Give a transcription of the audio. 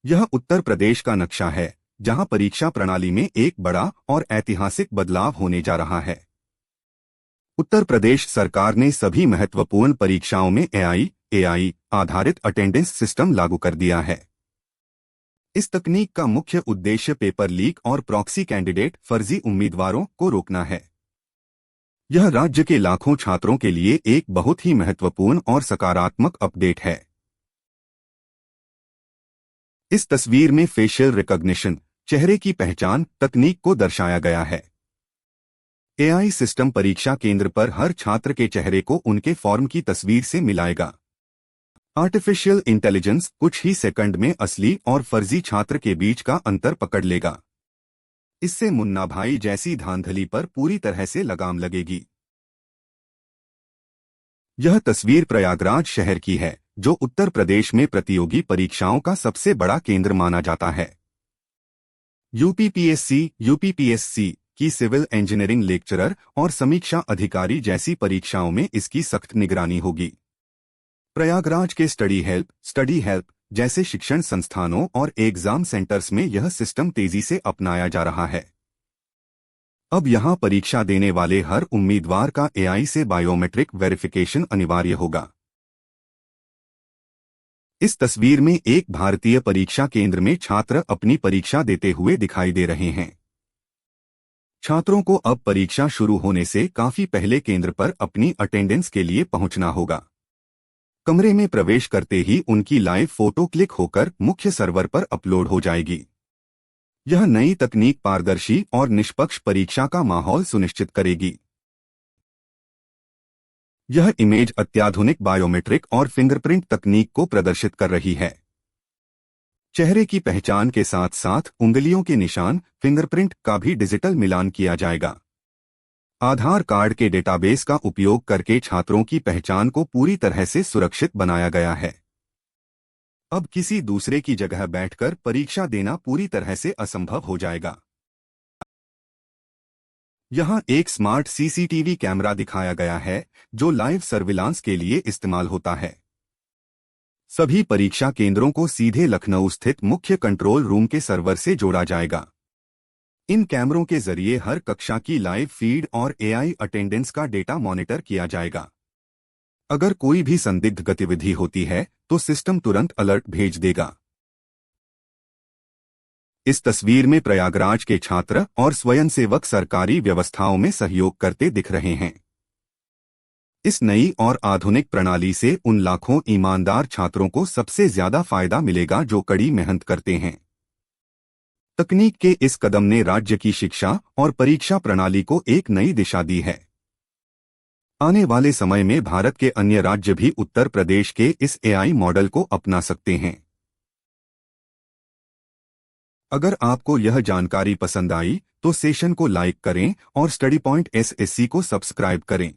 यह उत्तर प्रदेश का नक्शा है, जहां परीक्षा प्रणाली में एक बड़ा और ऐतिहासिक बदलाव होने जा रहा है। उत्तर प्रदेश सरकार ने सभी महत्वपूर्ण परीक्षाओं में एआई आधारित अटेंडेंस सिस्टम लागू कर दिया है। इस तकनीक का मुख्य उद्देश्य पेपर लीक और प्रॉक्सी कैंडिडेट फर्जी उम्मीदवारों को रोकना है। यह राज्य के लाखों छात्रों के लिए एक बहुत ही महत्वपूर्ण और सकारात्मक अपडेट है। इस तस्वीर में फेशियल रिकॉग्निशन, चेहरे की पहचान तकनीक को दर्शाया गया है। एआई सिस्टम परीक्षा केंद्र पर हर छात्र के चेहरे को उनके फॉर्म की तस्वीर से मिलाएगा। आर्टिफिशियल इंटेलिजेंस कुछ ही सेकंड में असली और फर्जी छात्र के बीच का अंतर पकड़ लेगा। इससे मुन्ना भाई जैसी धांधली पर पूरी तरह से लगाम लगेगी। यह तस्वीर प्रयागराज शहर की है, जो उत्तर प्रदेश में प्रतियोगी परीक्षाओं का सबसे बड़ा केंद्र माना जाता है। यूपीपीएससी की सिविल इंजीनियरिंग लेक्चरर और समीक्षा अधिकारी जैसी परीक्षाओं में इसकी सख्त निगरानी होगी। प्रयागराज के स्टडी हेल्प जैसे शिक्षण संस्थानों और एग्जाम सेंटर्स में यह सिस्टम तेजी से अपनाया जा रहा है। अब यहां परीक्षा देने वाले हर उम्मीदवार का एआई से बायोमेट्रिक वेरिफिकेशन अनिवार्य होगा। इस तस्वीर में एक भारतीय परीक्षा केंद्र में छात्र अपनी परीक्षा देते हुए दिखाई दे रहे हैं। छात्रों को अब परीक्षा शुरू होने से काफी पहले केंद्र पर अपनी अटेंडेंस के लिए पहुंचना होगा। कमरे में प्रवेश करते ही उनकी लाइव फोटो क्लिक होकर मुख्य सर्वर पर अपलोड हो जाएगी। यह नई तकनीक पारदर्शी और निष्पक्ष परीक्षा का माहौल सुनिश्चित करेगी। यह इमेज अत्याधुनिक बायोमेट्रिक और फिंगरप्रिंट तकनीक को प्रदर्शित कर रही है। चेहरे की पहचान के साथ साथ उंगलियों के निशान, फिंगरप्रिंट का भी डिजिटल मिलान किया जाएगा। आधार कार्ड के डेटाबेस का उपयोग करके छात्रों की पहचान को पूरी तरह से सुरक्षित बनाया गया है। अब किसी दूसरे की जगह बैठकर परीक्षा देना पूरी तरह से असंभव हो जाएगा। यहां एक स्मार्ट सीसीटीवी कैमरा दिखाया गया है, जो लाइव सर्विलांस के लिए इस्तेमाल होता है। सभी परीक्षा केंद्रों को सीधे लखनऊ स्थित मुख्य कंट्रोल रूम के सर्वर से जोड़ा जाएगा। इन कैमरों के जरिए हर कक्षा की लाइव फीड और एआई अटेंडेंस का डेटा मॉनिटर किया जाएगा। अगर कोई भी संदिग्ध गतिविधि होती है तो सिस्टम तुरंत अलर्ट भेज देगा। इस तस्वीर में प्रयागराज के छात्र और स्वयंसेवक सरकारी व्यवस्थाओं में सहयोग करते दिख रहे हैं। इस नई और आधुनिक प्रणाली से उन लाखों ईमानदार छात्रों को सबसे ज्यादा फायदा मिलेगा जो कड़ी मेहनत करते हैं। तकनीक के इस कदम ने राज्य की शिक्षा और परीक्षा प्रणाली को एक नई दिशा दी है। आने वाले समय में भारत के अन्य राज्य भी उत्तर प्रदेश के इस एआई मॉडल को अपना सकते हैं। अगर आपको यह जानकारी पसंद आई तो सेशन को लाइक करें और स्टडी पॉइंट एसएससी को सब्सक्राइब करें।